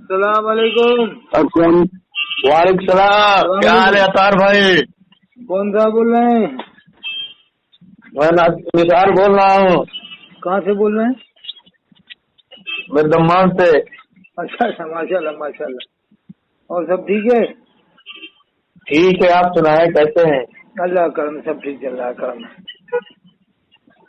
السلام علیکم. وعلیکم السلام. کیا حال ہے اطہر بھائی؟ کون صاحب بول رہے ہیں؟ میں نثار بول رہا ہوں. کہاں سے بول رہے ہیں؟ میں دمام سے. اچھا اچھا، ماشاء اللہ ماشاء اللہ. اور سب ٹھیک ہے؟ ٹھیک ہے، آپ سنائیں کیسے ہیں؟ اللہ کرم، سب ٹھیک چل رہا ہے، کرم.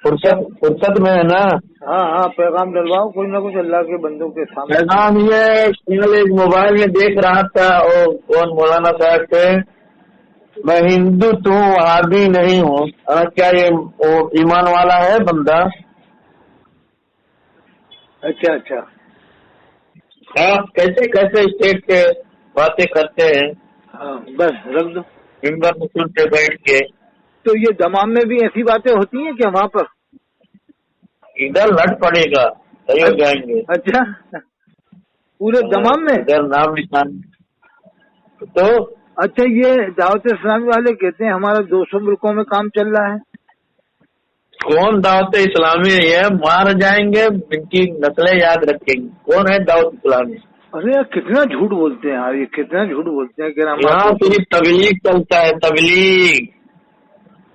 فرصت میں ہے نا؟ ہاں ہاں، پیغام ڈلواؤ کوئی نہ کچھ اللہ کے بندوں کے سامنے. پیغام یہ کل ایک موبائل میں دیکھ رہا تھا اور کون مولانا صاحب سے، میں ہندو تو وہابی نہیں ہوں. کیا یہ ایمان والا ہے بندہ؟ اچھا اچھا. آپ کیسے کیسے اسٹیٹ کے باتیں کرتے ہیں ہاں بس رکھ دو. ممبر مسلم پہ بیٹھ کے. تو یہ دمام میں بھی ایسی باتیں ہوتی ہیں کیا وہاں پر؟ ادھر لٹ پڑے گا، صحیح ہو جائیں گے. اچھا، پورے دمام میں؟ ادھر نام نشان تو. اچھا، یہ دعوت اسلامی والے کہتے ہیں ہمارا 200 ملکوں میں کام چل رہا ہے. کون دعوت اسلامی ہے؟ مار جائیں گے، ان کی نسلیں یاد رکھیں گی. کون ہے دعوت اسلامی؟ ارے یار کتنا جھوٹ بولتے ہیں یار، یہ کتنا جھوٹ بولتے ہیں کہ یہاں صرف تبلیغ چلتا ہے، تبلیغ.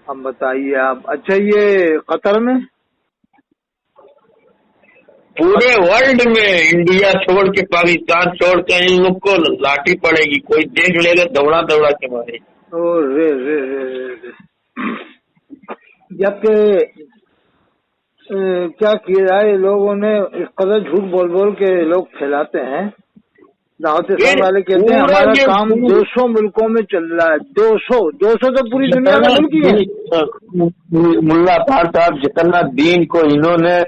اب بتائیے آپ. اچھا، یہ قطر میں؟ پورے ورلڈ میں انڈیا چھوڑ کے، پاکستان چھوڑ کے ان لوگ کو لاٹھی پڑے گی. کوئی دیکھ لے گا دوڑا دوڑا کے مارے. جبکہ کیا کیا جائے، لوگوں نے اس قدر جھوٹ بول بول کے لوگ پھیلاتے ہیں. دعوت اسلام والے کہتے ہیں ہمارا کام 200 ملکوں میں چل رہا ہے. 200 تو پوری دنیا میں ملک ہی ہے. ملا اطہر صاحب، جتنا دین کو انہوں نے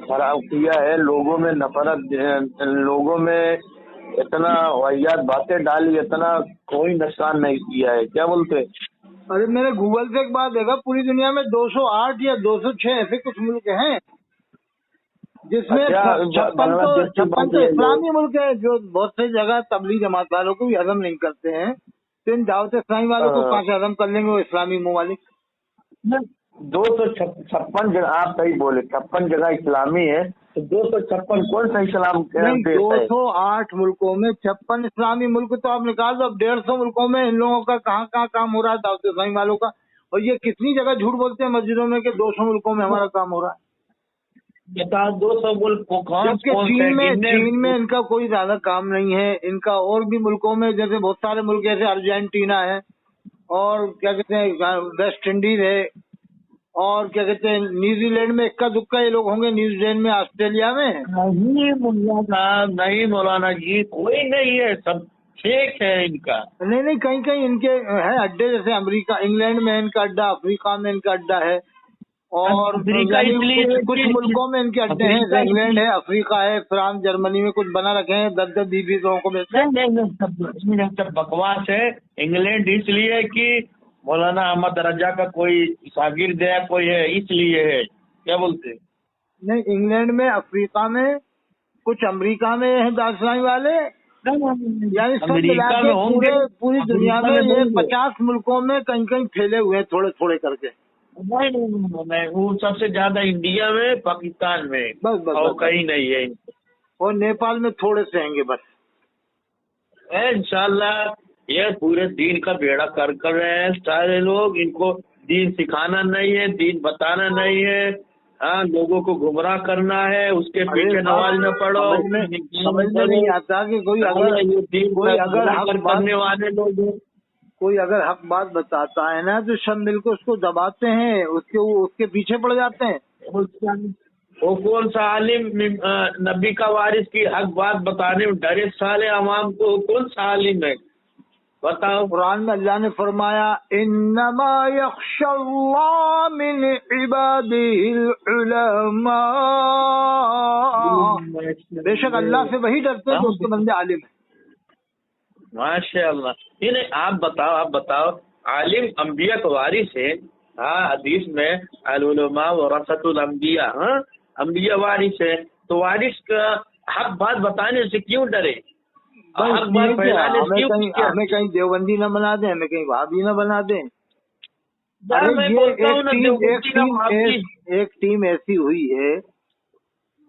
خراب کیا ہے، لوگوں میں نفرت، لوگوں میں اتنا واحد باتیں ڈالی، اتنا کوئی نقصان نہیں کیا ہے. کیا بولتے؟ ارے میں نے گوگل سے ایک بات دیکھا، پوری دنیا میں 208 یا 206 ایسے کچھ ملک ہیں جس میں 56 تو اسلامی ملک ہے، جو بہت سی جگہ تبلیغ جماعت والوں کو بھی ہضم نہیں کرتے ہیں. تو ان دعوت اسلامی والوں کو کہاں سے ہضم کر لیں گے وہ اسلامی ممالک؟ 256 جگہ آپ صحیح بولے، 56 جگہ اسلامی ہے. 256 کون سا اسلام؟ 208 ملکوں میں 56 اسلامی ملک تو آپ نکال دو. اب 150 ملکوں میں ان لوگوں کا کہاں کہاں کام ہو رہا ہے دعوت اسلامی والوں کا. اور یہ کتنی جگہ جھوٹ بولتے ہیں مسجدوں میں کہ 200 ملکوں میں ہمارا کام ہو رہا ہے. بتا 200 ملک کو کون؟ چین میں ان کا کوئی زیادہ کام نہیں ہے. ان کا اور بھی ملکوں میں جیسے بہت سارے ملک جیسے ارجنٹینا ہے، اور کیا کہتے ہیں ویسٹ انڈیز ہے، اور کیا کہتے ہیں نیوزی لینڈ میں اکا دکا یہ لوگ ہوں گے. نیوزی لینڈ میں، آسٹریلیا میں نہیں مولانا جی، کوئی نہیں ہے، سب فیک ہے ان کا. نہیں، کہیں کہیں ان کے ہیں اڈے، جیسے امریکہ، انگلینڈ میں ان کا اڈا، افریقہ میں ان کا اڈا ہے، اور کچھ ملکوں میں ان کے اڈے ہیں. انگلینڈ ہے، افریقہ ہے، فرانس، جرمنی میں کچھ بنا رکھے ہیں. 10 20 لوگوں کو سب بکواس ہے. انگلینڈ اس لیے کہ مولانا احمد رجا کا کوئی شاگرد ہے، کوئی ہے، اس لیے ہے. کیا بولتے؟ نہیں، انگلینڈ میں، افریقہ میں، کچھ امریکہ میں ہیں دعوت اسلامی والے. یعنی سب ملا کے پوری دنیا میں یہ 50 ملکوں میں کہیں کہیں پھیلے ہوئے ہیں، تھوڑے تھوڑے کر کے. نہیں، وہ سب سے زیادہ انڈیا میں، پاکستان میں، اور کہیں نہیں ہے. اور نیپال میں تھوڑے سے ہیں گے بس. انشاءاللہ یہ پورے دین کا بیڑا کر رہے ہیں سارے لوگ. ان کو دین سکھانا نہیں ہے، دین بتانا نہیں ہے. ہاں، لوگوں کو گمراہ کرنا ہے، اس کے پیچھے نماز نہ پڑھو. سمجھ میں نہیں آتا کہ کوئی اگر حق بات بتاتا ہے نا تو سب مل کے اس کو دباتے ہیں، اس کے پیچھے پڑ جاتے ہیں. وہ کون سا عالم نبی کا وارث کی حق بات بتانے میں ڈرے سالے عوام کو؟ کون سا عالم ہے بتاؤ؟ قرآن میں اللہ نے فرمایا انما یخشی اللہ من عباده العلماء، بے شک اللہ سے وہی ڈرتے ہیں جو اس کے بندے عالم ہیں. ماشاء اللہ. آپ بتاؤ عالم انبیاء کا وارث ہے. ہاں، حدیث میں العلماء ورثۃ الانبیاء، ہاں انبیاء وارث ہے. تو وارث کا حق بات بتانے سے کیوں ڈرے؟ ہمیں کہیں دیوبندی نہ بنا دیں، ہمیں کہیں وہابی نہ بنا دیں. ایک ٹیم ایسی ہوئی ہے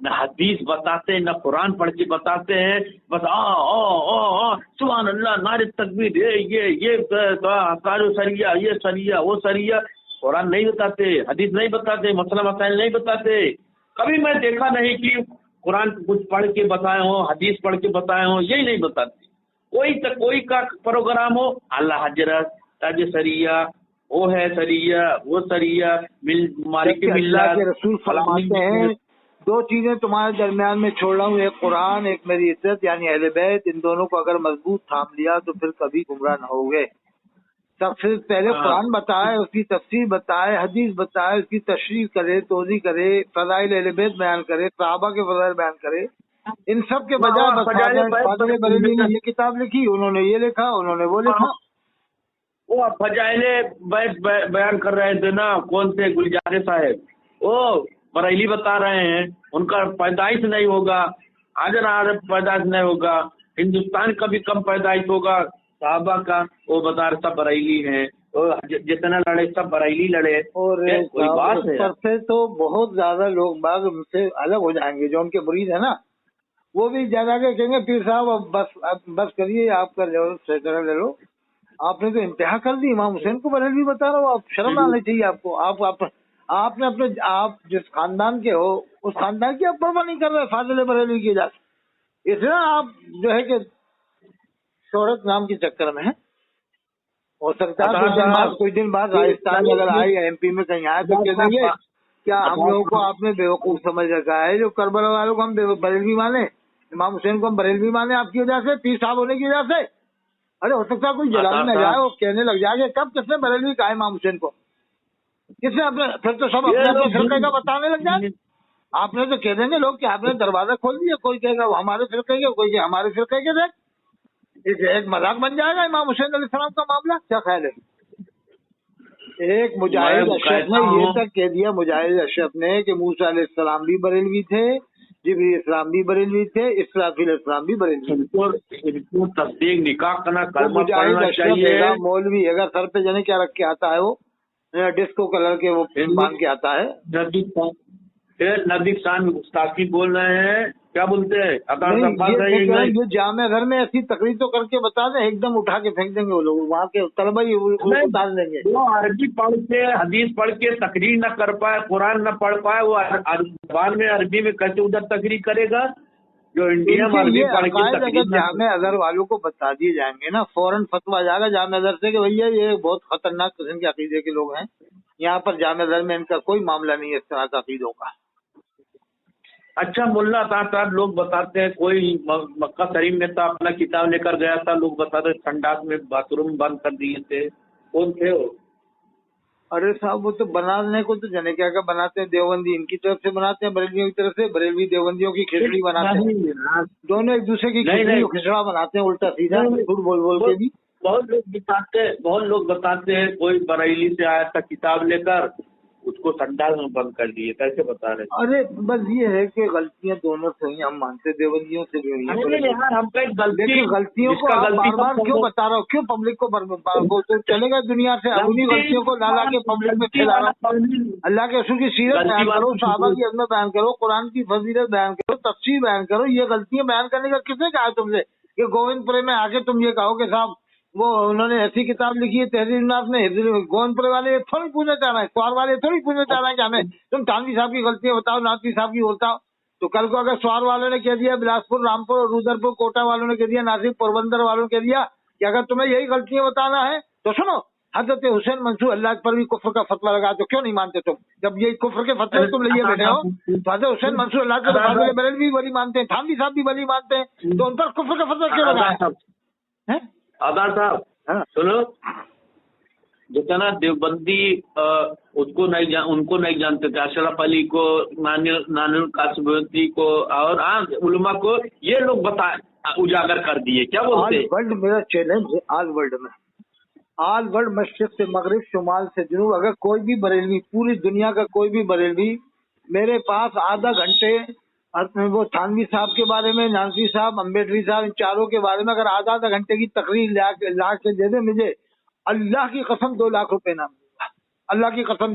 نہ حدیث بتاتے نہ قرآن پڑھ کے بتاتے ہیں، بس سبحان اللہ، نعرہ تکبیر، یہ کارو سریہ، یہ سریہ، وہ سریہ. قرآن نہیں بتاتے، حدیث نہیں بتاتے، مسئلہ مسائل نہیں بتاتے. کبھی میں دیکھا نہیں کہ قرآن کچھ پڑھ کے بتائے ہوں، حدیث پڑھ کے بتائے ہوں، یہی نہیں بتاتے. کوئی کا پروگرام ہو، اللہ حضرت تاج سریہ، وہ ہے سریہ، وہ سریہ، مالک اللہ کے رسول فرماتے ہیں دو چیزیں تمہارے درمیان میں چھوڑ رہا ہوں، ایک قرآن، ایک میری عزت یعنی اہل بیت. ان دونوں کو اگر مضبوط تھام لیا تو پھر کبھی گمراہ نہ ہوگے. سب سے پہلے قرآن بتائے، اس کی تفسیر بتائے، حدیث بتائے، اس کی تشریح کرے، توضیح کرے، فضائل اہل بیت بیان کرے، صحابہ کے فضائل بیان کرے. ان سب کے بجائے فاضل بریلوی نے یہ کتاب لکھی، انہوں نے یہ لکھا، انہوں نے وہ لکھا. وہ فضائل بیت بیان کر رہے تھے نا، کون سے گلجارے صاحب، وہ بریلی بتا رہے ہیں ان کا پیدائش نہیں ہوگا، عرب پیدائش نہیں ہوگا، ہندوستان کا بھی کم پیدائش ہوگا صحابہ کا. وہ بتا رہے سب بریلی ہیں، جتنا لڑے سب بریلی لڑے. اور کوئی بات ہے سے تو بہت زیادہ لوگ باغ ان سے الگ ہو جائیں گے، جو ان کے مرید ہیں نا، وہ بھی جا کے کہیں گے پیر صاحب بس کریے، آپ کا فیصلہ لے لو. آپ نے تو انتہا کر دی، امام حسین کو بریلوی بتا رہا ہو. آپ شرم آنی چاہیے آپ کو. آپ نے اپنے آپ جس خاندان کے ہو اس خاندان کی آپ پرواہ نہیں کر رہے فاضل بریلوی کی وجہ سے. اس لیے آپ جو ہے کہ شہرت نام کے چکر میں ہیں. ہو سکتا ہے کچھ دن بعد راجستھان میں اگر آئے یا ایم پی میں کہیں آئے تو کہہ دیں گے کیا ہم لوگوں کو آپ نے بیوقوف سمجھ رکھا ہے، جو کربلا والوں کو ہم بریلوی مانے، امام حسین کو ہم بریلوی مانے آپ کی وجہ سے، پیر صاحب ہونے کی وجہ سے. ارے ہو سکتا ہے کوئی جلانے نہ جائے، وہ کہنے لگ جائے کہ کب کس نے بریلوی کہا امام حسین کو، کس نے اپنے، پھر تو سب اپنے اپنے فرقے کا بتانے لگ جائے. آپ نے تو کہہ دیں گے لوگ کہ آپ نے دروازہ کھول دیا، کوئی کہے گا وہ ہمارے فرقے کے، کوئی کہ ہمارے فرقے کے. دیکھ ایک مذاق بن جائے گا امام حسین علیہ السلام کا معاملہ. کیا خیال ہے؟ ایک مجاہد اشرف نے یہ تک کہہ دیا، مجاہد اشرف نے، کہ موسیٰ علیہ السلام بھی بریلوی تھے، جبریل اسلام بھی بریلوی تھے، اسرافیل اسلام بھی بریلوی تھے. تصدیق نکاح کرنا، کلمہ مجاہد پڑھنا اشرف چاہیے. مولوی اگر سر پہ جانے کیا رکھ کے آتا ہے، وہ ڈسکو کلر کے وہ باندھ کے آتا ہے. نبی خان گستاخی بول رہے ہیں، کیا بولتے ہیں؟ یہ جامع گھر میں ایسی تقریر تو کر کے بتا دیں، ایک دم اٹھا کے پھینک دیں گے وہ لوگ، وہاں کے طلبہ ہی اتار دیں گے. وہ عربی پڑھ کے حدیث پڑھ کے تقریر نہ کر پائے، قرآن نہ پڑھ پائے، وہ زبان میں عربی میں کیسے ادھر تقریر کرے گا؟ جو انڈیا میں عربی پڑھ کے اگر جامع اظہر والوں کو بتا دیے جائیں گے نا، فوراً فتویٰ جائے گا جامع اظہر سے کہ بھیا یہ بہت خطرناک قسم کے عقیدے کے لوگ ہیں، یہاں پر جامع اظہر میں ان کا کوئی معاملہ نہیں ہے اس طرح کا عقیدوں کا. اچھا ملا صاحب لوگ بتاتے ہیں، کوئی مکہ شریف میں تھا، اپنا کتاب لے کر گیا تھا، لوگ بتاتے ہیں سنڈاس میں باتھ روم بند کر دیے تھے. کون تھے وہ؟ ارے صاحب وہ تو بنانے کو تو جانے کیا بناتے ہیں، دیوبندی ان کی طرف سے بناتے ہیں، بریلویوں کی طرف سے، بریلوی دیوبندیوں کی کھچڑی بناتے ہیں، دونوں ایک دوسرے کی کھچڑا بناتے ہیں الٹا سیدھا جھوٹ بول بول کے بھی. بہت لوگ بتاتے ہیں کوئی بریلی سے آیا تھا کتاب لے کر، اس کو سنڈاس میں بند کر دیے. کیسے بتا رہے ہیں؟ ارے بس یہ ہے کہ غلطیاں دونوں سے ہی ہم مانتے، دیوبندیوں سے بھی ہوئی ہیں. غلطیوں کو آپ بار بار کیوں بتا رہا ہو، کیوں پبلک کو تو چلے گا دنیا سے، انہیں غلطیوں کو لا کے پبلک میں پھیلا رہا ہوں. اللہ کے رسول کی سیرت بیان کرو، صحابہ کی عظمت بیان کرو، قرآن کی فضیلت بیان کرو، تفسیر بیان کرو. یہ غلطیاں بیان کرنے کا کس نے کہا تم سے کہ گووند پورے میں آ کے تم یہ کہو کہ صاحب وہ انہوں نے ایسی کتاب لکھی ہے تحریر الناس نے. گووند پورے والے تھوڑی پوچھنا چاہ رہے ہیں، سوار والے تھوڑی پوچھنا چاہ رہے ہیں کہ ہمیں تم تھانوی صاحب کی غلطیاں بتاؤ، ناتوی صاحب کی بتاؤ. تو کل کو اگر سوار والوں نے کہہ دیا، بلاسپور، رامپور، رودرپور، کوٹا والوں نے کہہ دیا، ناسک، پوربندر والوں نے کہہ دیا کہ اگر تمہیں یہی غلطیاں بتانا ہے تو سنو، حضرت حسین منصور اللہ پر بھی کفر کا فتویٰ لگا، تو کیوں نہیں مانتے تم؟ جب یہ کفر کے فتوے تم لیے بیٹھے ہو تو حضرت حسین منصور اللہ کے فاضل بریلوی بھی ولی مانتے ہیں، تھانوی صاحب بھی ولی مانتے ہیں، تو ان پر کفر کا فتویٰ کیوں لگا؟ آدھار صاحب سنو، جتنا دیوبندی ان کو نہیں جانتے تھے، اشرف علی کو، نانی القاسمی کو، اور علماء کو یہ لوگ اجاگر کر دیے. کیا بولتے ہیں؟ ورلڈ میرا چیلنج ہے، آل ورلڈ مشرق سے مغرب، شمال سے جنوب، اگر کوئی بھی بریلوی، پوری دنیا کا کوئی بھی بریلوی میرے پاس آدھا گھنٹے وہ تھانوی صاحب کے بارے میں، نانوی صاحب، امبیڈری صاحب، ان چاروں کے بارے میں اگر آدھا گھنٹے کی تقریر لا کے دے دے مجھے، اللہ کی قسم 2 لاکھ روپے نہ ملے گا. اللہ کی قسم